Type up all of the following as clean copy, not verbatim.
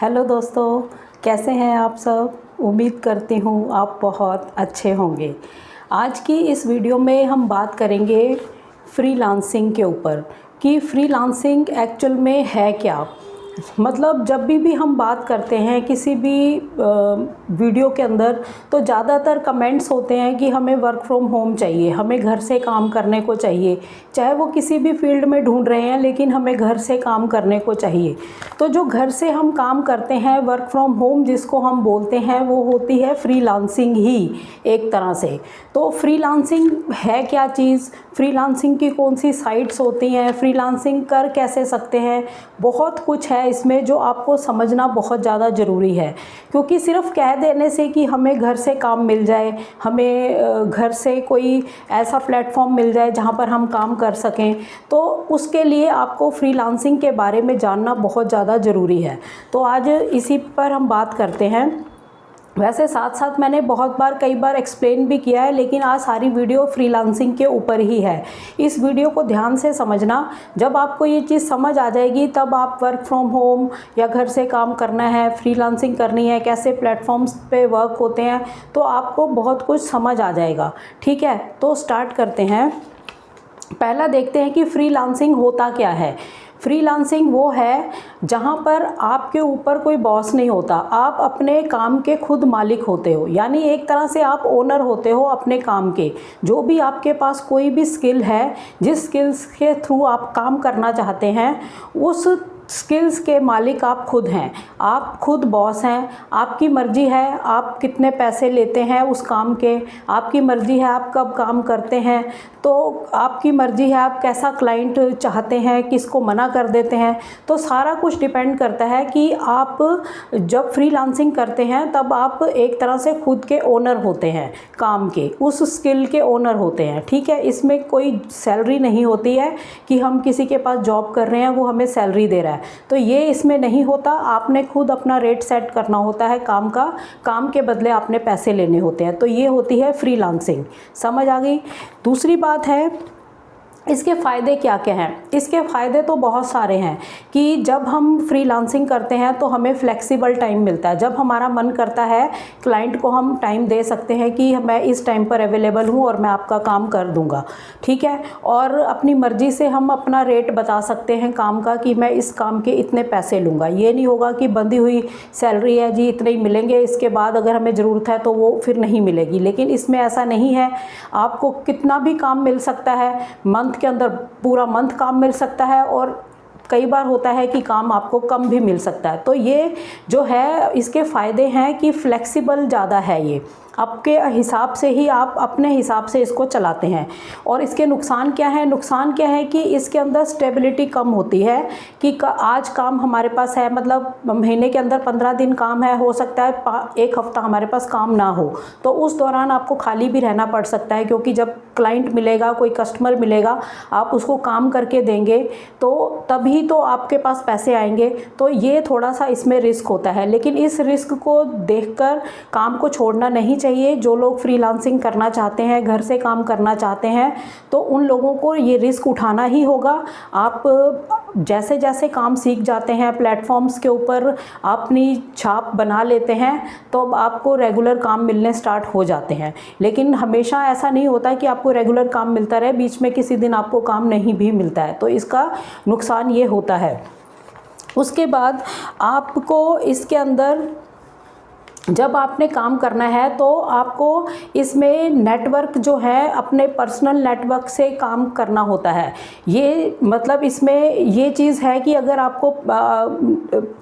Hello दोस्तों, कैसे हैं आप सब। उम्मीद करती हूँ आप बहुत अच्छे होंगे। आज की इस वीडियो में हम बात करेंगे फ्रीलांसिंग के ऊपर कि फ्रीलांसिंग एक्चुअल में है क्या। मतलब जब भी हम बात करते हैं किसी भी वीडियो के अंदर तो ज़्यादातर कमेंट्स होते हैं कि हमें वर्क फ्रॉम होम चाहिए, हमें घर से काम करने को चाहिए। चाहे वो किसी भी फील्ड में ढूंढ रहे हैं लेकिन हमें घर से काम करने को चाहिए। तो जो घर से हम काम करते हैं, वर्क फ्रॉम होम जिसको हम बोलते हैं, वो होती है फ्रीलांसिंग ही एक तरह से। तो फ्रीलांसिंग है क्या चीज़, फ्रीलांसिंग की कौन सी साइट्स होती हैं, फ्रीलांसिंग कर कैसे सकते हैं, बहुत कुछ है इसमें जो आपको समझना बहुत ज़्यादा ज़रूरी है। क्योंकि सिर्फ कह देने से कि हमें घर से काम मिल जाए, हमें घर से कोई ऐसा प्लेटफॉर्म मिल जाए जहाँ पर हम काम कर सकें, तो उसके लिए आपको फ्रीलांसिंग के बारे में जानना बहुत ज़्यादा ज़रूरी है। तो आज इसी पर हम बात करते हैं। वैसे साथ साथ मैंने बहुत बार कई बार एक्सप्लेन भी किया है, लेकिन आज सारी वीडियो फ्रीलांसिंग के ऊपर ही है। इस वीडियो को ध्यान से समझना। जब आपको ये चीज़ समझ आ जाएगी तब आप वर्क फ्रॉम होम या घर से काम करना है, फ्रीलांसिंग करनी है, कैसे प्लेटफॉर्म्स पे वर्क होते हैं, तो आपको बहुत कुछ समझ आ जाएगा। ठीक है, तो स्टार्ट करते हैं। पहला देखते हैं कि फ्रीलांसिंग होता क्या है। फ्रीलांसिंग वो है जहाँ पर आपके ऊपर कोई बॉस नहीं होता, आप अपने काम के खुद मालिक होते हो। यानी एक तरह से आप ओनर होते हो अपने काम के। जो भी आपके पास कोई भी स्किल है, जिस स्किल्स के थ्रू आप काम करना चाहते हैं, उस स्किल्स के मालिक आप खुद हैं। आप खुद बॉस हैं। आपकी मर्ज़ी है आप कितने पैसे लेते हैं उस काम के, आपकी मर्ज़ी है आप कब काम करते हैं, तो आपकी मर्ज़ी है आप कैसा क्लाइंट चाहते हैं, किसको मना कर देते हैं। तो सारा कुछ डिपेंड करता है कि आप जब फ्रीलांसिंग करते हैं तब आप एक तरह से खुद के ओनर होते हैं, काम के उस स्किल के ओनर होते हैं। ठीक है, इसमें कोई सैलरी नहीं होती है कि हम किसी के पास जॉब कर रहे हैं वो हमें सैलरी दे रहा है, तो ये इसमें नहीं होता। आपने खुद अपना रेट सेट करना होता है काम का, काम के बदले आपने पैसे लेने होते हैं। तो ये होती है फ्रीलांसिंग। समझ आ गई। दूसरी बात है इसके फ़ायदे क्या क्या हैं। इसके फ़ायदे तो बहुत सारे हैं कि जब हम फ्रीलांसिंग करते हैं तो हमें फ्लेक्सिबल टाइम मिलता है। जब हमारा मन करता है क्लाइंट को हम टाइम दे सकते हैं कि मैं इस टाइम पर अवेलेबल हूँ और मैं आपका काम कर दूँगा। ठीक है, और अपनी मर्ज़ी से हम अपना रेट बता सकते हैं काम का कि मैं इस काम के इतने पैसे लूँगा। ये नहीं होगा कि बंधी हुई सैलरी है जी इतने ही मिलेंगे, इसके बाद अगर हमें ज़रूरत है तो वो फिर नहीं मिलेगी। लेकिन इसमें ऐसा नहीं है, आपको कितना भी काम मिल सकता है। मंथ के अंदर पूरा मंथ काम मिल सकता है और कई बार होता है कि काम आपको कम भी मिल सकता है। तो ये जो है इसके फ़ायदे हैं कि फ्लेक्सिबल ज़्यादा है, ये आपके हिसाब से ही आप अपने हिसाब से इसको चलाते हैं। और इसके नुकसान क्या है, नुकसान क्या है कि इसके अंदर स्टेबिलिटी कम होती है कि आज काम हमारे पास है, मतलब महीने के अंदर 15 दिन काम है, हो सकता है एक हफ्ता हमारे पास काम ना हो, तो उस दौरान आपको खाली भी रहना पड़ सकता है। क्योंकि जब क्लाइंट मिलेगा, कोई कस्टमर मिलेगा, आप उसको काम करके देंगे तो तभी तो आपके पास पैसे आएंगे। तो ये थोड़ा सा इसमें रिस्क होता है, लेकिन इस रिस्क को देखकर काम को छोड़ना नहीं चाहिए। जो लोग फ्रीलांसिंग करना चाहते हैं, घर से काम करना चाहते हैं, तो उन लोगों को ये रिस्क उठाना ही होगा। आप जैसे जैसे काम सीख जाते हैं, प्लेटफॉर्म्स के ऊपर अपनी छाप बना लेते हैं, तो आपको रेगुलर काम मिलने स्टार्ट हो जाते हैं। लेकिन हमेशा ऐसा नहीं होता कि आपको रेगुलर काम मिलता रहे, बीच में किसी दिन आपको काम नहीं भी मिलता है, तो इसका नुकसान ये होता है। उसके बाद आपको इसके अंदर जब आपने काम करना है तो आपको इसमें नेटवर्क जो है अपने पर्सनल नेटवर्क से काम करना होता है। ये मतलब इसमें ये चीज़ है कि अगर आपको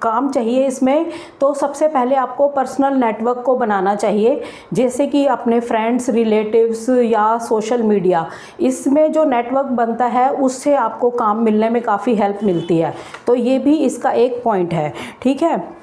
काम चाहिए इसमें, तो सबसे पहले आपको पर्सनल नेटवर्क को बनाना चाहिए, जैसे कि अपने फ्रेंड्स, रिलेटिव्स या सोशल मीडिया। इसमें जो नेटवर्क बनता है उससे आपको काम मिलने में काफ़ी हेल्प मिलती है। तो ये भी इसका एक पॉइंट है। ठीक है,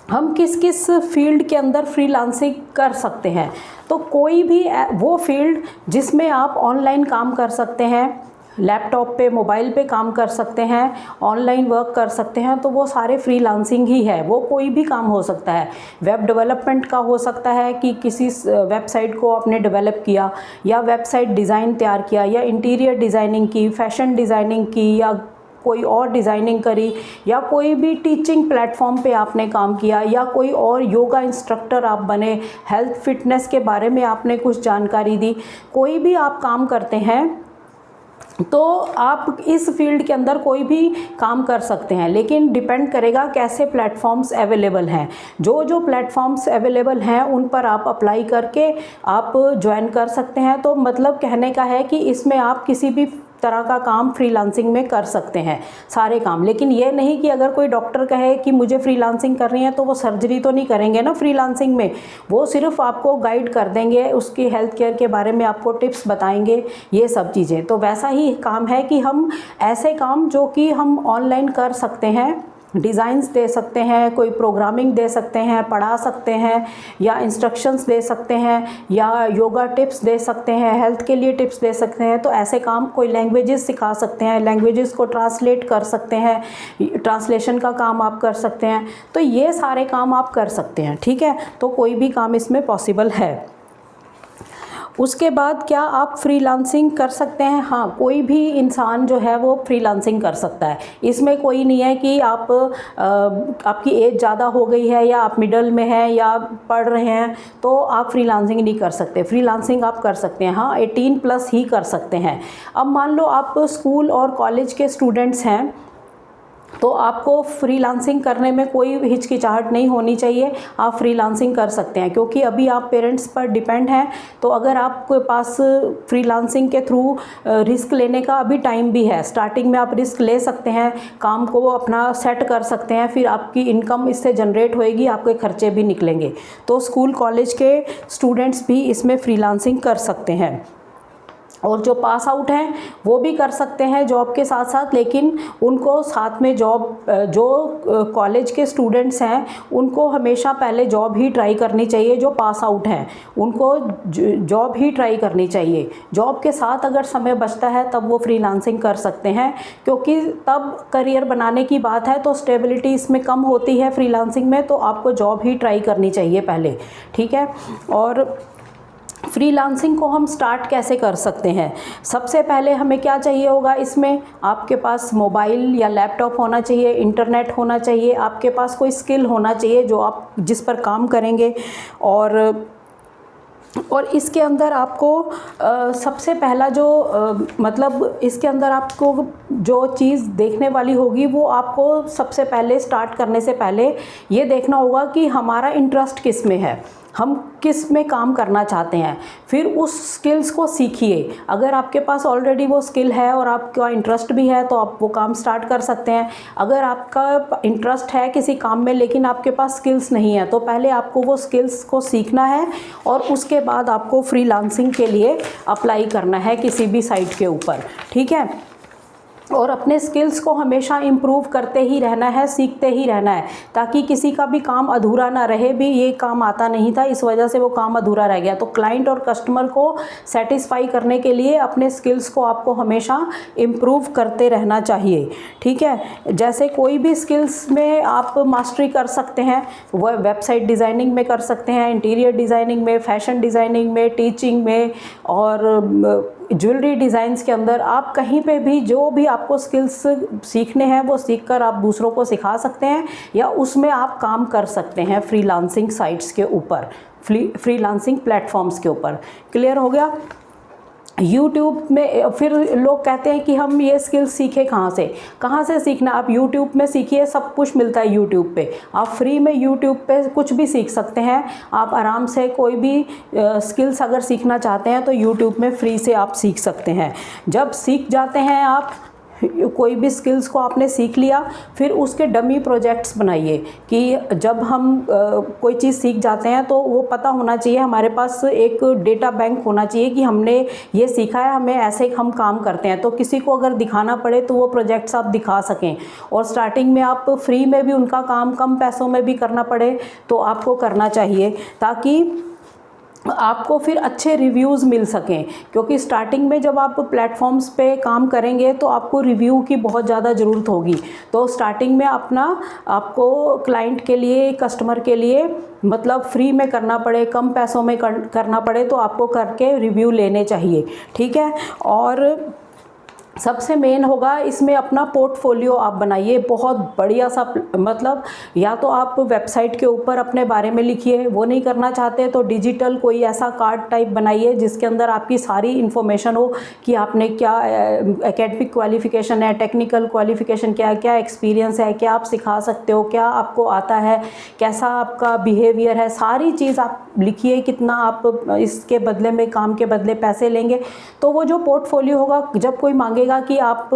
हम किस किस फील्ड के अंदर फ्रीलांसिंग कर सकते हैं। तो कोई भी वो फील्ड जिसमें आप ऑनलाइन काम कर सकते हैं, लैपटॉप पे, मोबाइल पे काम कर सकते हैं, ऑनलाइन वर्क कर सकते हैं, तो वो सारे फ्रीलांसिंग ही है। वो कोई भी काम हो सकता है। वेब डेवलपमेंट का हो सकता है कि किसी वेबसाइट को आपने डेवलप किया, या वेबसाइट डिज़ाइन तैयार किया, या इंटीरियर डिज़ाइनिंग की, फैशन डिज़ाइनिंग की, या कोई और डिज़ाइनिंग करी, या कोई भी टीचिंग प्लेटफॉर्म पे आपने काम किया, या कोई और योगा इंस्ट्रक्टर आप बने, हेल्थ फिटनेस के बारे में आपने कुछ जानकारी दी, कोई भी आप काम करते हैं तो आप इस फील्ड के अंदर कोई भी काम कर सकते हैं। लेकिन डिपेंड करेगा कैसे प्लेटफॉर्म्स अवेलेबल हैं। जो जो प्लेटफॉर्म्स अवेलेबल हैं उन पर आप अप्लाई करके आप ज्वाइन कर सकते हैं। तो मतलब कहने का है कि इसमें आप किसी भी तरह का काम फ्रीलांसिंग में कर सकते हैं, सारे काम। लेकिन ये नहीं कि अगर कोई डॉक्टर कहे कि मुझे फ्रीलांसिंग करनी है तो वो सर्जरी तो नहीं करेंगे ना फ्रीलांसिंग में, वो सिर्फ आपको गाइड कर देंगे, उसकी हेल्थ केयर के बारे में आपको टिप्स बताएंगे, ये सब चीज़ें। तो वैसा ही काम है कि हम ऐसे काम जो कि हम ऑनलाइन कर सकते हैं, डिज़ाइंस दे सकते हैं, कोई प्रोग्रामिंग दे सकते हैं, पढ़ा सकते हैं, या इंस्ट्रक्शंस दे सकते हैं, या योगा टिप्स दे सकते हैं, हेल्थ के लिए टिप्स दे सकते हैं। तो ऐसे काम, कोई लैंग्वेजेस सिखा सकते हैं, लैंग्वेजेस को ट्रांसलेट कर सकते हैं, ट्रांसलेशन का काम आप कर सकते हैं। तो ये सारे काम आप कर सकते हैं, ठीक है। तो कोई भी काम इसमें पॉसिबल है। उसके बाद क्या आप फ्रीलांसिंग कर सकते हैं? हाँ, कोई भी इंसान जो है वो फ्रीलांसिंग कर सकता है। इसमें कोई नहीं है कि आप आपकी एज ज़्यादा हो गई है, या आप मिडल में हैं, या पढ़ रहे हैं तो आप फ्रीलांसिंग नहीं कर सकते। फ्रीलांसिंग आप कर सकते हैं, हाँ 18+ ही कर सकते हैं। अब मान लो आप स्कूल और कॉलेज के स्टूडेंट्स हैं तो आपको फ्रीलांसिंग करने में कोई हिचकिचाहट नहीं होनी चाहिए, आप फ्रीलांसिंग कर सकते हैं। क्योंकि अभी आप पेरेंट्स पर डिपेंड हैं, तो अगर आपके पास फ्रीलांसिंग के थ्रू रिस्क लेने का अभी टाइम भी है, स्टार्टिंग में आप रिस्क ले सकते हैं, काम को अपना सेट कर सकते हैं, फिर आपकी इनकम इससे जनरेट होएगी, आपके खर्चे भी निकलेंगे। तो स्कूल कॉलेज के स्टूडेंट्स भी इसमें फ्रीलांसिंग कर सकते हैं। और जो पास आउट हैं वो भी कर सकते हैं जॉब के साथ साथ, लेकिन उनको साथ में जॉब, जो कॉलेज के स्टूडेंट्स हैं उनको हमेशा पहले जॉब ही ट्राई करनी चाहिए। जो पास आउट हैं उनको जॉब ही ट्राई करनी चाहिए। जॉब के साथ अगर समय बचता है तब वो फ्रीलांसिंग कर सकते हैं, क्योंकि तब करियर बनाने की बात है तो स्टेबिलिटी इसमें कम होती है फ्रीलांसिंग में। तो आपको जॉब ही ट्राई करनी चाहिए पहले, ठीक है। और फ्रीलांसिंग को हम स्टार्ट कैसे कर सकते हैं? सबसे पहले हमें क्या चाहिए होगा, इसमें आपके पास मोबाइल या लैपटॉप होना चाहिए, इंटरनेट होना चाहिए, आपके पास कोई स्किल होना चाहिए जो आप जिस पर काम करेंगे। और इसके अंदर आपको सबसे पहला जो मतलब इसके अंदर आपको जो चीज़ देखने वाली होगी वो आपको सबसे पहले स्टार्ट करने से पहले ये देखना होगा कि हमारा इंटरेस्ट किस में है, हम किस में काम करना चाहते हैं। फिर उस स्किल्स को सीखिए। अगर आपके पास ऑलरेडी वो स्किल है और आपका इंटरेस्ट भी है तो आप वो काम स्टार्ट कर सकते हैं। अगर आपका इंटरेस्ट है किसी काम में लेकिन आपके पास स्किल्स नहीं है तो पहले आपको वो स्किल्स को सीखना है और उसके बाद आपको फ्रीलांसिंग के लिए अप्लाई करना है किसी भी साइट के ऊपर, ठीक है। और अपने स्किल्स को हमेशा इम्प्रूव करते ही रहना है, सीखते ही रहना है, ताकि किसी का भी काम अधूरा ना रहे। भी ये काम आता नहीं था इस वजह से वो काम अधूरा रह गया। तो क्लाइंट और कस्टमर को सेटिस्फाई करने के लिए अपने स्किल्स को आपको हमेशा इम्प्रूव करते रहना चाहिए, ठीक है। जैसे कोई भी स्किल्स में आप मास्टरी कर सकते हैं, वह वेबसाइट डिज़ाइनिंग में कर सकते हैं, इंटीरियर डिज़ाइनिंग में, फैशन डिज़ाइनिंग में, टीचिंग में, और ज्वेलरी डिज़ाइंस के अंदर आप कहीं पे भी जो भी आपको स्किल्स सीखने हैं वो सीखकर आप दूसरों को सिखा सकते हैं या उसमें आप काम कर सकते हैं फ्रीलांसिंग साइट्स के ऊपर, फ्रीलांसिंग प्लेटफॉर्म्स के ऊपर। क्लियर हो गया? यूट्यूब में फिर लोग कहते हैं कि हम ये स्किल्स सीखें कहाँ से सीखना? आप यूट्यूब में सीखिए, सब कुछ मिलता है यूट्यूब पे। आप फ्री में यूट्यूब पे कुछ भी सीख सकते हैं। आप आराम से कोई भी स्किल्स अगर सीखना चाहते हैं तो यूट्यूब में फ्री से आप सीख सकते हैं। जब सीख जाते हैं आप कोई भी स्किल्स को आपने सीख लिया, फिर उसके डमी प्रोजेक्ट्स बनाइए कि जब हम कोई चीज़ सीख जाते हैं तो वो पता होना चाहिए, हमारे पास एक डेटा बैंक होना चाहिए कि हमने ये सीखा है, हमें ऐसे हम काम करते हैं। तो किसी को अगर दिखाना पड़े तो वो प्रोजेक्ट्स आप दिखा सकें। और स्टार्टिंग में आप फ्री में भी उनका काम कम पैसों में भी करना पड़े तो आपको करना चाहिए, ताकि आपको फिर अच्छे रिव्यूज़ मिल सकें। क्योंकि स्टार्टिंग में जब आप प्लेटफॉर्म्स पे काम करेंगे तो आपको रिव्यू की बहुत ज़्यादा ज़रूरत होगी। तो स्टार्टिंग में आपको क्लाइंट के लिए, कस्टमर के लिए मतलब फ्री में करना पड़े, कम पैसों में करना पड़े तो आपको करके रिव्यू लेने चाहिए, ठीक है। और सबसे मेन होगा इसमें अपना पोर्टफोलियो आप बनाइए, बहुत बढ़िया सा, मतलब या तो आप वेबसाइट के ऊपर अपने बारे में लिखिए, वो नहीं करना चाहते तो डिजिटल कोई ऐसा कार्ड टाइप बनाइए जिसके अंदर आपकी सारी इन्फॉर्मेशन हो कि आपने क्या एकेडमिक क्वालिफ़िकेशन है, टेक्निकल क्वालिफ़िकेशन क्या है, क्या एक्सपीरियंस है, क्या आप सिखा सकते हो, क्या आपको आता है, कैसा आपका बिहेवियर है, सारी चीज़ आप लिखिए। कितना आप इसके बदले में, काम के बदले पैसे लेंगे। तो वो जो पोर्टफोलियो होगा, जब कोई मांगेगा कि आप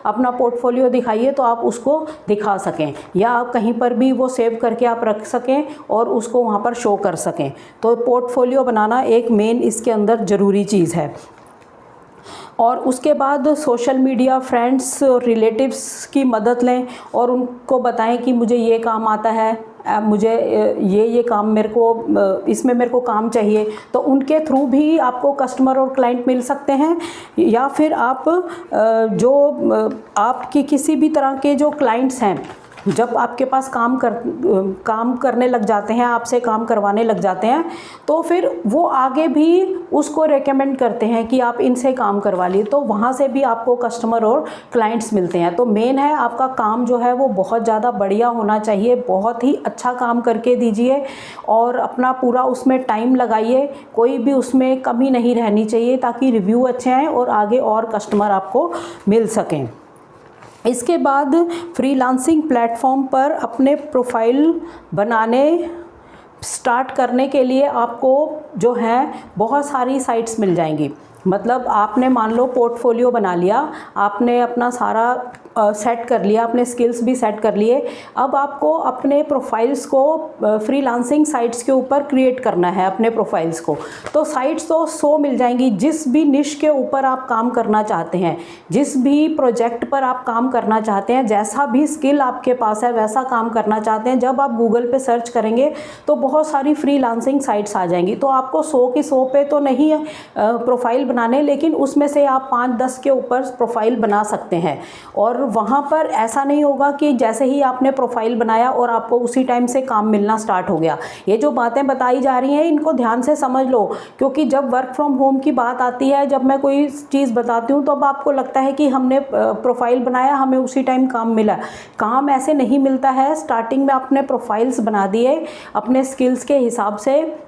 अपना पोर्टफोलियो दिखाइए तो आप उसको दिखा सकें, या आप कहीं पर भी वो सेव करके आप रख सकें और उसको वहाँ पर शो कर सकें। तो पोर्टफोलियो बनाना एक मेन इसके अंदर ज़रूरी चीज़ है। और उसके बाद सोशल मीडिया, फ्रेंड्स और रिलेटिव्स की मदद लें और उनको बताएं कि मुझे ये काम आता है, मुझे ये काम मेरे को, इसमें मेरे को काम चाहिए। तो उनके थ्रू भी आपको कस्टमर और क्लाइंट मिल सकते हैं। या फिर आप जो आपकी किसी भी तरह के जो क्लाइंट्स हैं, जब आपके पास काम करने लग जाते हैं, आपसे काम करवाने लग जाते हैं, तो फिर वो आगे भी उसको रेकमेंड करते हैं कि आप इनसे काम करवा लिए। तो वहाँ से भी आपको कस्टमर और क्लाइंट्स मिलते हैं। तो मेन है आपका काम जो है वो बहुत ज़्यादा बढ़िया होना चाहिए, बहुत ही अच्छा काम करके दीजिए और अपना पूरा उसमें टाइम लगाइए, कोई भी उसमें कमी नहीं रहनी चाहिए, ताकि रिव्यू अच्छे आएँ और आगे और कस्टमर आपको मिल सकें। इसके बाद फ्रीलांसिंग प्लेटफॉर्म पर अपने प्रोफाइल बनाने स्टार्ट करने के लिए आपको जो है बहुत सारी साइट्स मिल जाएंगी। मतलब आपने मान लो पोर्टफोलियो बना लिया, आपने अपना सारा सेट कर लिया, अपने स्किल्स भी सेट कर लिए। अब आपको अपने प्रोफाइल्स को फ्रीलांसिंग साइट्स के ऊपर क्रिएट करना है, अपने प्रोफाइल्स को। तो साइट्स तो 100 मिल जाएंगी। जिस भी निश के ऊपर आप काम करना चाहते हैं, जिस भी प्रोजेक्ट पर आप काम करना चाहते हैं, जैसा भी स्किल आपके पास है वैसा काम करना चाहते हैं, जब आप गूगल पे सर्च करेंगे तो बहुत सारी फ्रीलांसिंग साइट्स आ जाएंगी। तो आपको 100 की 100 पे तो नहीं प्रोफाइल बनाने, लेकिन उसमें से आप 5-10 के ऊपर प्रोफाइल बना सकते हैं। और वहाँ पर ऐसा नहीं होगा कि जैसे ही आपने प्रोफाइल बनाया और आपको उसी टाइम से काम मिलना स्टार्ट हो गया। ये जो बातें बताई जा रही हैं इनको ध्यान से समझ लो, क्योंकि जब वर्क फ्रॉम होम की बात आती है, जब मैं कोई चीज़ बताती हूँ तो अब आपको लगता है कि हमने प्रोफाइल बनाया, हमें उसी टाइम काम मिला। काम ऐसे नहीं मिलता है। स्टार्टिंग में आपने प्रोफाइल्स बना दिए अपने स्किल्स के हिसाब से,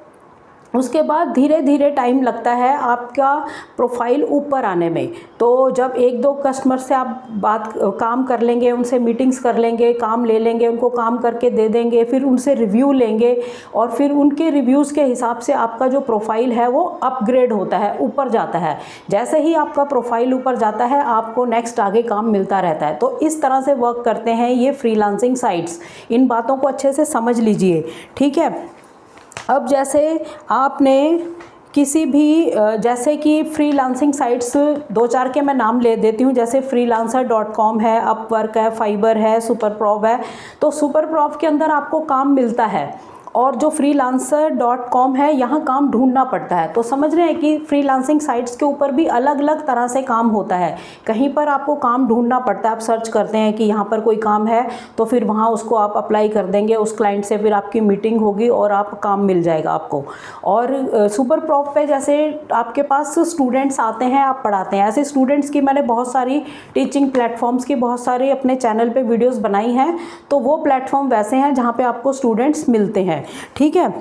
उसके बाद धीरे धीरे टाइम लगता है आपका प्रोफाइल ऊपर आने में। तो जब 1-2 कस्टमर से आप काम कर लेंगे, उनसे मीटिंग्स कर लेंगे, काम ले लेंगे, उनको काम करके दे देंगे, फिर उनसे रिव्यू लेंगे और फिर उनके रिव्यूज़ के हिसाब से आपका जो प्रोफाइल है वो अपग्रेड होता है, ऊपर जाता है। जैसे ही आपका प्रोफाइल ऊपर जाता है आपको नेक्स्ट आगे काम मिलता रहता है। तो इस तरह से वर्क करते हैं ये फ्रीलांसिंग साइट्स। इन बातों को अच्छे से समझ लीजिए, ठीक है। अब जैसे आपने किसी भी, जैसे कि फ्रीलांसिंग साइट्स 2-4 के मैं नाम ले देती हूँ, जैसे freelancer.com है, अपवर्क है, फाइबर है, सुपरप्रॉव है। तो सुपरप्रॉव के अंदर आपको काम मिलता है और जो freelancer.com है यहाँ काम ढूंढना पड़ता है। तो समझ रहे हैं कि फ्रीलांसिंग साइट्स के ऊपर भी अलग अलग तरह से काम होता है। कहीं पर आपको काम ढूंढना पड़ता है, आप सर्च करते हैं कि यहाँ पर कोई काम है तो फिर वहाँ उसको आप अप्लाई कर देंगे, उस क्लाइंट से फिर आपकी मीटिंग होगी और आप काम मिल जाएगा आपको। और सुपरप्रॉव पे जैसे आपके पास स्टूडेंट्स आते हैं, आप पढ़ाते हैं, ऐसे स्टूडेंट्स की मैंने बहुत सारी टीचिंग प्लेटफॉर्म्स की बहुत सारी अपने चैनल पर वीडियोज़ बनाई हैं। तो वो प्लेटफॉर्म वैसे हैं जहाँ पर आपको स्टूडेंट्स मिलते हैं, ठीक है।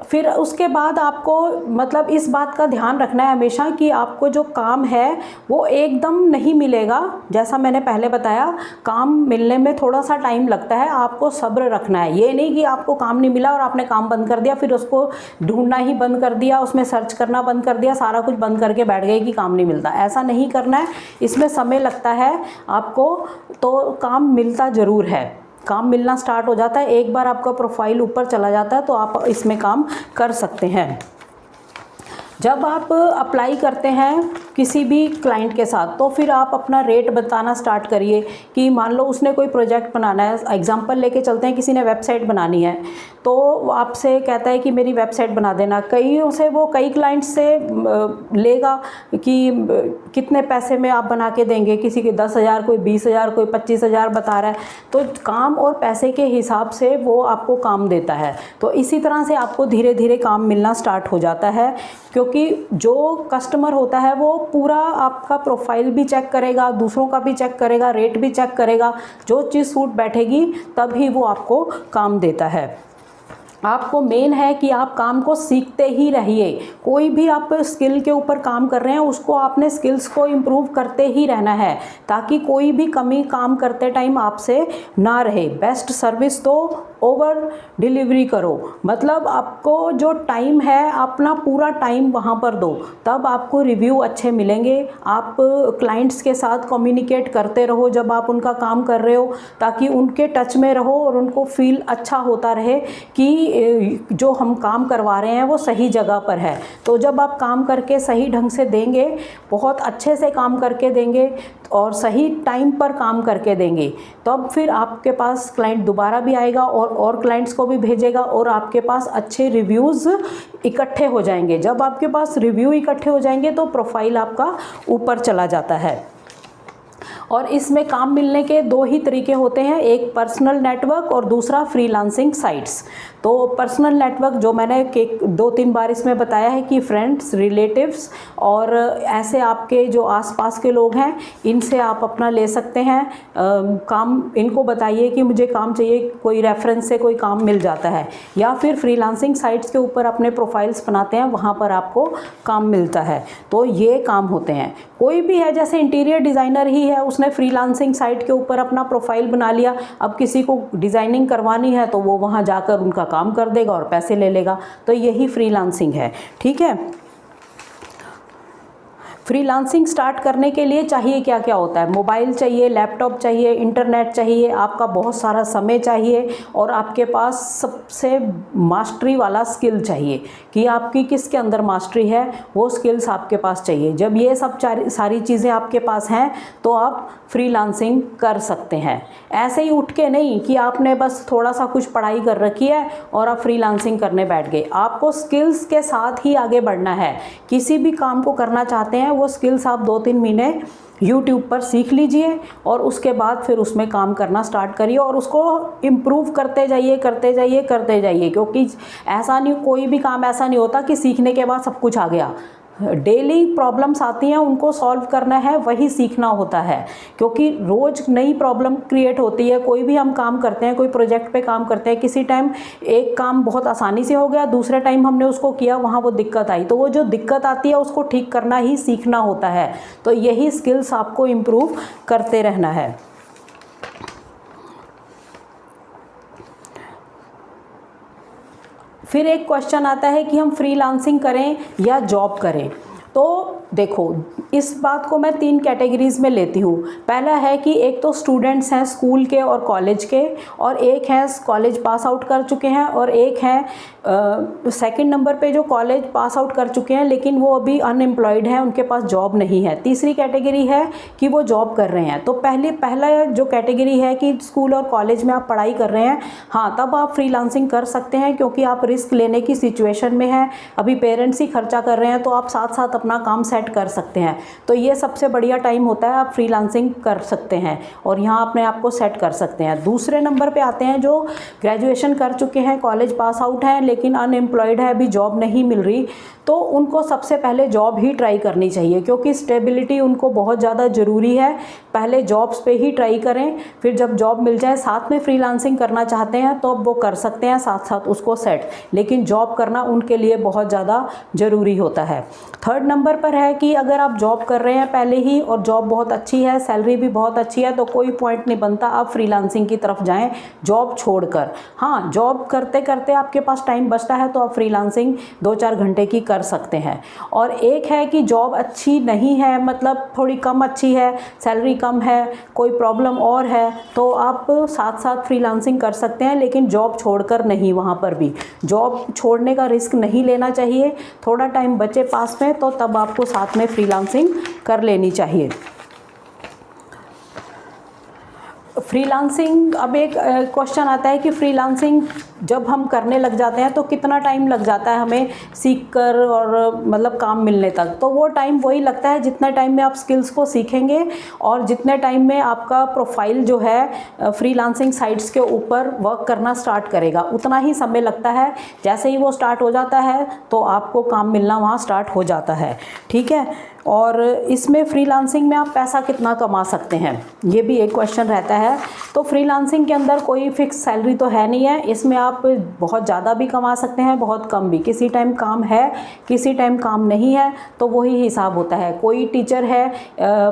फिर उसके बाद आपको मतलब इस बात का ध्यान रखना है हमेशा कि आपको जो काम है वो एकदम नहीं मिलेगा। जैसा मैंने पहले बताया, काम मिलने में थोड़ा सा टाइम लगता है, आपको सब्र रखना है। ये नहीं कि आपको काम नहीं मिला और आपने काम बंद कर दिया, फिर उसको ढूंढना ही बंद कर दिया, उसमें सर्च करना बंद कर दिया, सारा कुछ बंद करके बैठ गए कि काम नहीं मिलता। ऐसा नहीं करना है, इसमें समय लगता है आपको, तो काम मिलता ज़रूर है। काम मिलना स्टार्ट हो जाता है, एक बार आपका प्रोफाइल ऊपर चला जाता है तो आप इसमें काम कर सकते हैं। जब आप अप्लाई करते हैं किसी भी क्लाइंट के साथ, तो फिर आप अपना रेट बताना स्टार्ट करिए कि मान लो उसने कोई प्रोजेक्ट बनाना है, एग्जांपल लेके चलते हैं, किसी ने वेबसाइट बनानी है तो आपसे कहता है कि मेरी वेबसाइट बना देना। कईयों से वो कई क्लाइंट से लेगा कि कितने पैसे में आप बना के देंगे, किसी के 10,000, कोई 20,000, कोई 25,000 बता रहा है, तो काम और पैसे के हिसाब से वो आपको काम देता है। तो इसी तरह से आपको धीरे धीरे काम मिलना स्टार्ट हो जाता है, क्योंकि जो कस्टमर होता है वो पूरा आपका प्रोफाइल भी चेक करेगा, दूसरों का भी चेक करेगा, रेट भी चेक करेगा, जो चीज़ सूट बैठेगी तभी वो आपको काम देता है। आपको मेन है कि आप काम को सीखते ही रहिए। कोई भी आप स्किल के ऊपर काम कर रहे हैं उसको आपने स्किल्स को इम्प्रूव करते ही रहना है, ताकि कोई भी कमी काम करते टाइम आपसे ना रहे। बेस्ट सर्विस दो, ओवर डिलीवरी करो, मतलब आपको जो टाइम है अपना पूरा टाइम वहाँ पर दो, तब आपको रिव्यू अच्छे मिलेंगे। आप क्लाइंट्स के साथ कम्युनिकेट करते रहो जब आप उनका काम कर रहे हो, ताकि उनके टच में रहो और उनको फील अच्छा होता रहे कि जो हम काम करवा रहे हैं वो सही जगह पर है। तो जब आप काम करके सही ढंग से देंगे, बहुत अच्छे से काम करके देंगे और सही टाइम पर काम करके देंगे, तब फिर आपके पास क्लाइंट दोबारा भी आएगा और क्लाइंट्स को भी भेजेगा और आपके पास अच्छे रिव्यूज़ इकट्ठे हो जाएंगे। जब आपके पास रिव्यू इकट्ठे हो जाएंगे तो प्रोफाइल आपका ऊपर चला जाता है। और इसमें काम मिलने के दो ही तरीके होते हैं, एक पर्सनल नेटवर्क और दूसरा फ्रीलांसिंग साइट्स। तो पर्सनल नेटवर्क जो मैंने 2-3 बार इसमें बताया है कि फ्रेंड्स, रिलेटिव्स और ऐसे आपके जो आसपास के लोग हैं, इनसे आप अपना ले सकते हैं काम। इनको बताइए कि मुझे काम चाहिए, कोई रेफरेंस से कोई काम मिल जाता है। या फिर फ्रीलांसिंग साइट्स के ऊपर अपने प्रोफाइल्स बनाते हैं, वहाँ पर आपको काम मिलता है। तो ये काम होते हैं। कोई भी है, जैसे इंटीरियर डिज़ाइनर ही है, उसने फ्रीलांसिंग साइट के ऊपर अपना प्रोफाइल बना लिया, अब किसी को डिज़ाइनिंग करवानी है तो वो वहाँ जाकर उनका काम कर देगा और पैसे ले लेगा। तो यही फ्रीलांसिंग है, ठीक है। फ्रीलांसिंग स्टार्ट करने के लिए चाहिए क्या क्या होता है? मोबाइल चाहिए, लैपटॉप चाहिए, इंटरनेट चाहिए, आपका बहुत सारा समय चाहिए और आपके पास सबसे मास्टरी वाला स्किल चाहिए कि आपकी किसके अंदर मास्टरी है, वो स्किल्स आपके पास चाहिए। जब ये सब सारी चीज़ें आपके पास हैं तो आप फ्रीलांसिंग कर सकते हैं। ऐसे ही उठ के नहीं कि आपने बस थोड़ा सा कुछ पढ़ाई कर रखी है और आप फ्रीलांसिंग करने बैठ गए। आपको स्किल्स के साथ ही आगे बढ़ना है। किसी भी काम को करना चाहते हैं, वो स्किल्स आप 2-3 महीने YouTube पर सीख लीजिए और उसके बाद फिर उसमें काम करना स्टार्ट करिए और उसको इम्प्रूव करते जाइए, करते जाइए, करते जाइए। क्योंकि ऐसा नहीं, कोई भी काम ऐसा नहीं होता कि सीखने के बाद सब कुछ आ गया। डेली प्रॉब्लम्स आती हैं, उनको सॉल्व करना है, वही सीखना होता है। क्योंकि रोज़ नई प्रॉब्लम क्रिएट होती है। कोई भी हम काम करते हैं, कोई प्रोजेक्ट पे काम करते हैं, किसी टाइम एक काम बहुत आसानी से हो गया, दूसरे टाइम हमने उसको किया, वहाँ वो दिक्कत आई, तो वो जो दिक्कत आती है उसको ठीक करना ही सीखना होता है। तो यही स्किल्स आपको इम्प्रूव करते रहना है। फिर एक क्वेश्चन आता है कि हम फ्रीलांसिंग करें या जॉब करें। तो देखो, इस बात को मैं 3 कैटेगरीज़ में लेती हूँ। पहला है कि एक तो स्टूडेंट्स हैं स्कूल के और कॉलेज के, और एक हैं कॉलेज पास आउट कर चुके हैं, और एक हैं सेकंड नंबर पे जो कॉलेज पास आउट कर चुके हैं लेकिन वो अभी अनएम्प्लॉयड हैं, उनके पास जॉब नहीं है। तीसरी कैटेगरी है कि वो जॉब कर रहे हैं। तो पहला जो कैटेगरी है कि स्कूल और कॉलेज में आप पढ़ाई कर रहे हैं, हाँ, तब आप फ्रीलांसिंग कर सकते हैं क्योंकि आप रिस्क लेने की सिचुएशन में हैं। अभी पेरेंट्स ही खर्चा कर रहे हैं तो आप साथ साथ अपना काम सेट कर सकते हैं। तो ये सबसे बढ़िया टाइम होता है, आप फ्रीलांसिंग कर सकते हैं और यहाँ अपने आप को सेट कर सकते हैं। दूसरे नंबर पे आते हैं जो ग्रेजुएशन कर चुके हैं, कॉलेज पास आउट हैं लेकिन अनएम्प्लॉयड है, अभी जॉब नहीं मिल रही। तो उनको सबसे पहले जॉब ही ट्राई करनी चाहिए क्योंकि स्टेबिलिटी उनको बहुत ज़्यादा ज़रूरी है। पहले जॉब्स पे ही ट्राई करें, फिर जब जॉब मिल जाए, साथ में फ्रीलांसिंग करना चाहते हैं तो वो कर सकते हैं, साथ साथ उसको सेट, लेकिन जॉब करना उनके लिए बहुत ज़्यादा ज़रूरी होता है। थर्ड नंबर पर है कि अगर आप जॉब कर रहे हैं पहले ही और जॉब बहुत अच्छी है, सैलरी भी बहुत अच्छी है, तो कोई पॉइंट नहीं बनता आप फ्रीलांसिंग की तरफ जाएं जॉब छोड़कर। हाँ, जॉब करते करते आपके पास टाइम बचता है तो आप फ्रीलांसिंग 2-4 घंटे की कर सकते हैं। और एक है कि जॉब अच्छी नहीं है, मतलब थोड़ी कम अच्छी है, सैलरी कम है, कोई प्रॉब्लम और है, तो आप साथ साथ फ्रीलांसिंग कर सकते हैं लेकिन जॉब छोड़कर नहीं। वहाँ पर भी जॉब छोड़ने का रिस्क नहीं लेना चाहिए। थोड़ा टाइम बचे पास में तो तब आपको साथ में फ्रीलांसिंग कर लेनी चाहिए। फ्रीलांसिंग, अब एक क्वेश्चन आता है कि फ्रीलांसिंग जब हम करने लग जाते हैं तो कितना टाइम लग जाता है हमें सीख कर और मतलब काम मिलने तक। तो वो टाइम वही लगता है जितने टाइम में आप स्किल्स को सीखेंगे और जितने टाइम में आपका प्रोफाइल जो है फ्रीलांसिंग साइट्स के ऊपर वर्क करना स्टार्ट करेगा, उतना ही समय लगता है। जैसे ही वो स्टार्ट हो जाता है तो आपको काम मिलना वहाँ स्टार्ट हो जाता है, ठीक है। और इसमें फ्रीलांसिंग में आप पैसा कितना कमा सकते हैं, ये भी एक क्वेश्चन रहता है। तो फ्रीलांसिंग के अंदर कोई फिक्स सैलरी तो है नहीं है, इसमें आप बहुत ज़्यादा भी कमा सकते हैं, बहुत कम भी। किसी टाइम काम है, किसी टाइम काम नहीं है, तो वही हिसाब होता है। कोई टीचर है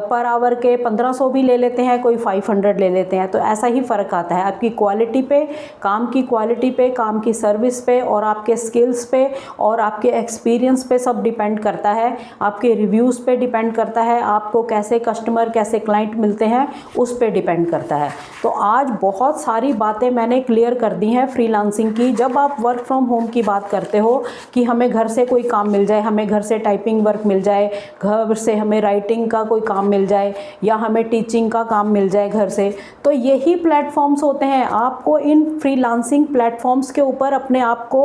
पर आवर के 1500 भी ले लेते हैं, कोई 500 ले लेते हैं। तो ऐसा ही फ़र्क आता है आपकी क्वालिटी पे, काम की क्वालिटी पे, काम की सर्विस पे और आपके स्किल्स पे और आपके एक्सपीरियंस पे सब डिपेंड करता है। आपके रिव्यूज़ पे डिपेंड करता है, आपको कैसे कस्टमर, कैसे क्लाइंट मिलते हैं उस पे डिपेंड करता है। तो आज बहुत सारी बातें मैंने क्लियर कर दी हैं फ्रीलांसिंग की। जब आप वर्क फ्रॉम होम की बात करते हो कि हमें घर से कोई काम मिल जाए, हमें घर से टाइपिंग वर्क मिल जाए, घर से हमें राइटिंग का कोई काम मिल जाए या हमें टीचिंग का काम मिल जाए घर से, तो यही प्लेटफॉर्म्स होते हैं। आपको इन फ्रीलांसिंग प्लेटफॉर्म्स के ऊपर अपने आप को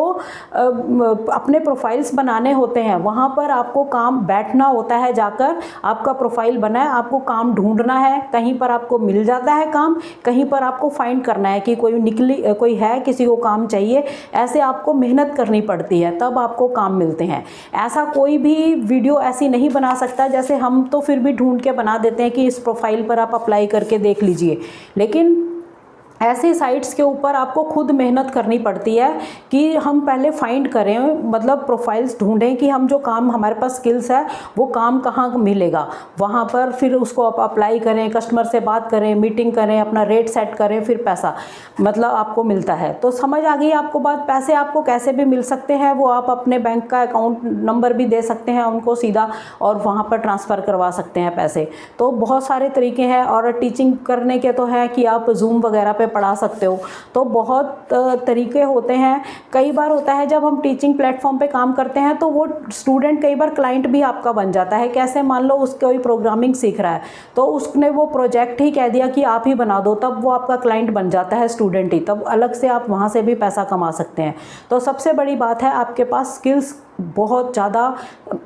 अपने प्रोफाइल्स बनाने होते हैं। वहाँ पर आपको काम बैठना होता है, जाकर आपका प्रोफाइल बना है, आपको काम ढूंढना है। कहीं पर आपको मिल जाता है काम, कहीं पर आपको फाइंड करना है कि कोई है, किसी को काम चाहिए। ऐसे आपको मेहनत करनी पड़ती है, तब आपको काम मिलते हैं। ऐसा कोई भी वीडियो ऐसी नहीं बना सकता, जैसे हम तो फिर भी ढूंढ के बना देते हैं कि इस प्रोफाइल पर आप अप्लाई करके देख लीजिए, लेकिन ऐसी साइट्स के ऊपर आपको खुद मेहनत करनी पड़ती है कि हम पहले फाइंड करें, मतलब प्रोफाइल्स ढूंढें कि हम जो काम, हमारे पास स्किल्स है वो काम कहाँ मिलेगा, वहाँ पर फिर उसको आप अप्लाई करें, कस्टमर से बात करें, मीटिंग करें, अपना रेट सेट करें, फिर पैसा मतलब आपको मिलता है। तो समझ आ गई आपको बात। पैसे आपको कैसे भी मिल सकते हैं, वो आप अपने बैंक का अकाउंट नंबर भी दे सकते हैं उनको सीधा, और वहाँ पर ट्रांसफ़र करवा सकते हैं पैसे। तो बहुत सारे तरीके हैं। और टीचिंग करने के तो है कि आप जूम वगैरह पे पढ़ा सकते हो, तो बहुत तरीके होते हैं। कई बार होता है जब हम टीचिंग प्लेटफॉर्म पे काम करते हैं तो वो स्टूडेंट कई बार क्लाइंट भी आपका बन जाता है। कैसे, मान लो उसको कोई प्रोग्रामिंग सीख रहा है तो उसने वो प्रोजेक्ट ही कह दिया कि आप ही बना दो, तब वो आपका क्लाइंट बन जाता है स्टूडेंट ही, तब अलग से आप वहाँ से भी पैसा कमा सकते हैं। तो सबसे बड़ी बात है आपके पास स्किल्स बहुत ज़्यादा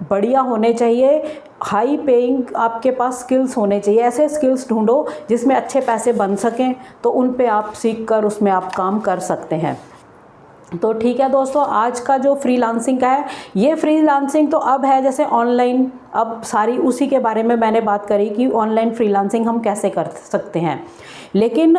बढ़िया होने चाहिए, हाई पेइंग आपके पास स्किल्स होने चाहिए। ऐसे स्किल्स ढूंढो जिसमें अच्छे पैसे बन सकें, तो उन पे आप सीख कर उसमें आप काम कर सकते हैं। तो ठीक है दोस्तों, आज का जो फ्रीलांसिंग का है, ये फ्रीलांसिंग तो अब है जैसे ऑनलाइन, अब सारी उसी के बारे में मैंने बात करी कि ऑनलाइन फ्रीलांसिंग हम कैसे कर सकते हैं। लेकिन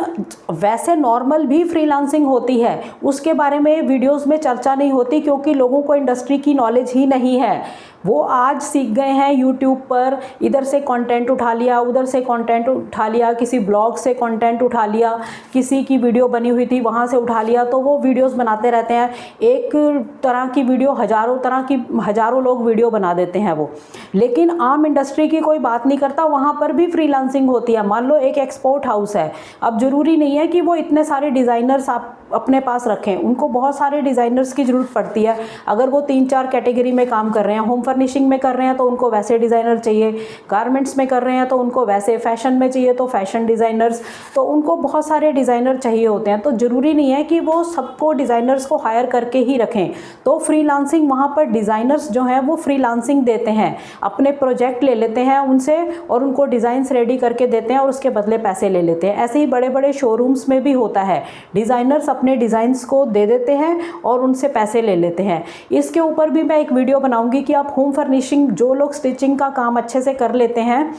वैसे नॉर्मल भी फ्रीलांसिंग होती है, उसके बारे में वीडियोस में चर्चा नहीं होती क्योंकि लोगों को इंडस्ट्री की नॉलेज ही नहीं है। वो आज सीख गए हैं यूट्यूब पर, इधर से कंटेंट उठा लिया, उधर से कंटेंट उठा लिया, किसी ब्लॉग से कंटेंट उठा लिया, किसी की वीडियो बनी हुई थी वहाँ से उठा लिया, तो वो वीडियोस बनाते रहते हैं। एक तरह की वीडियो हज़ारों लोग वीडियो बना देते हैं वो, लेकिन आम इंडस्ट्री की कोई बात नहीं करता। वहाँ पर भी फ्रीलांसिंग होती है। मान लो एक एक्सपोर्ट हाउस है, अब ज़रूरी नहीं है कि वो इतने सारे डिज़ाइनर्स आप अपने पास रखें, उनको बहुत सारे डिज़ाइनर्स की ज़रूरत पड़ती है। अगर वो 3-4 कैटेगरी में काम कर रहे हैं, होम फर्निशिंग में कर रहे हैं तो उनको वैसे डिज़ाइनर चाहिए, गारमेंट्स में कर रहे हैं तो उनको वैसे, फैशन में चाहिए तो फैशन डिज़ाइनर्स, तो उनको बहुत सारे डिज़ाइनर चाहिए होते हैं। तो ज़रूरी नहीं है कि वो सबको डिज़ाइनर्स को हायर करके ही रखें। तो फ्रीलांसिंग, वहाँ पर डिज़ाइनर्स जो हैं वो फ्रीलांसिंग देते हैं, अपने प्रोजेक्ट ले लेते हैं उनसे और उनको डिज़ाइंस रेडी करके देते हैं और उसके बदले पैसे ले लेते हैं। ऐसे ही बड़े बड़े शोरूम्स में भी होता है, डिज़ाइनर्स अपने डिज़ाइंस को दे देते हैं और उनसे पैसे ले लेते हैं। इसके ऊपर भी मैं एक वीडियो बनाऊंगी कि आप होम फर्निशिंग, जो लोग स्टिचिंग का काम अच्छे से कर लेते हैं,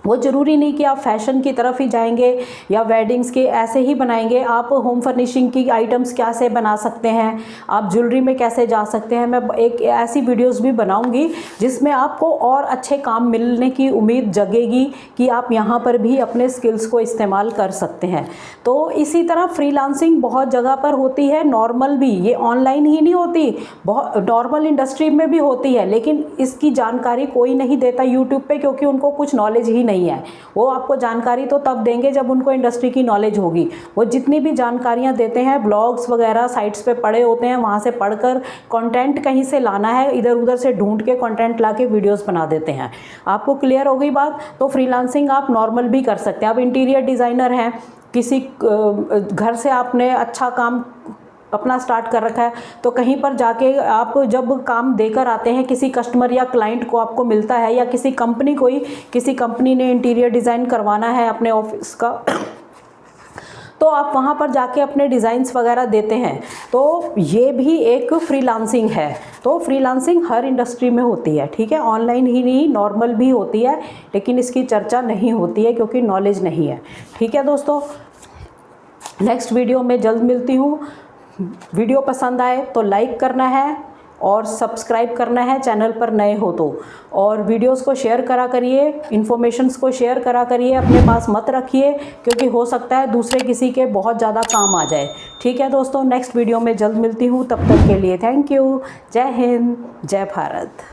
वो ज़रूरी नहीं कि आप फैशन की तरफ ही जाएंगे या वेडिंग्स के ऐसे ही बनाएंगे। आप होम फर्निशिंग की आइटम्स कैसे बना सकते हैं, आप ज्वेलरी में कैसे जा सकते हैं, मैं एक ऐसी वीडियोस भी बनाऊंगी जिसमें आपको और अच्छे काम मिलने की उम्मीद जगेगी कि आप यहाँ पर भी अपने स्किल्स को इस्तेमाल कर सकते हैं। तो इसी तरह फ्रीलांसिंग बहुत जगह पर होती है, नॉर्मल भी, ये ऑनलाइन ही नहीं होती, बहुत नॉर्मल इंडस्ट्री में भी होती है, लेकिन इसकी जानकारी कोई नहीं देता यूट्यूब पे, क्योंकि उनको कुछ नॉलेज ही नहीं है। वो आपको जानकारी तो तब देंगे जब उनको इंडस्ट्री की नॉलेज होगी। वो जितनी भी जानकारियाँ देते हैं ब्लॉग्स वगैरह साइट्स पे पढ़े होते हैं, वहाँ से पढ़कर कंटेंट कहीं से लाना है, इधर उधर से ढूंढ के कंटेंट ला के वीडियोज़ बना देते हैं। आपको क्लियर हो गई बात। तो फ्रीलांसिंग आप नॉर्मल भी कर सकते हैं। आप इंटीरियर डिज़ाइनर हैं, किसी घर से आपने अच्छा काम अपना स्टार्ट कर रखा है, तो कहीं पर जाके आप जब काम देकर आते हैं किसी कस्टमर या क्लाइंट को, आपको मिलता है, या किसी कंपनी ने इंटीरियर डिज़ाइन करवाना है अपने ऑफिस का तो आप वहाँ पर जाके अपने डिज़ाइंस वगैरह देते हैं। तो ये भी एक फ्रीलांसिंग है। तो फ्रीलांसिंग हर इंडस्ट्री में होती है, ठीक है, ऑनलाइन ही नहीं नॉर्मल भी होती है, लेकिन इसकी चर्चा नहीं होती है क्योंकि नॉलेज नहीं है। ठीक है दोस्तों, नेक्स्ट वीडियो में जल्द मिलती हूँ। वीडियो पसंद आए तो लाइक करना है और सब्सक्राइब करना है चैनल पर नए हो तो, और वीडियोस को शेयर करा करिए, इन्फॉर्मेशंस को शेयर करा करिए, अपने पास मत रखिए क्योंकि हो सकता है दूसरे किसी के बहुत ज़्यादा काम आ जाए। ठीक है दोस्तों, नेक्स्ट वीडियो में जल्द मिलती हूँ, तब तक के लिए थैंक यू। जय हिंद, जय भारत।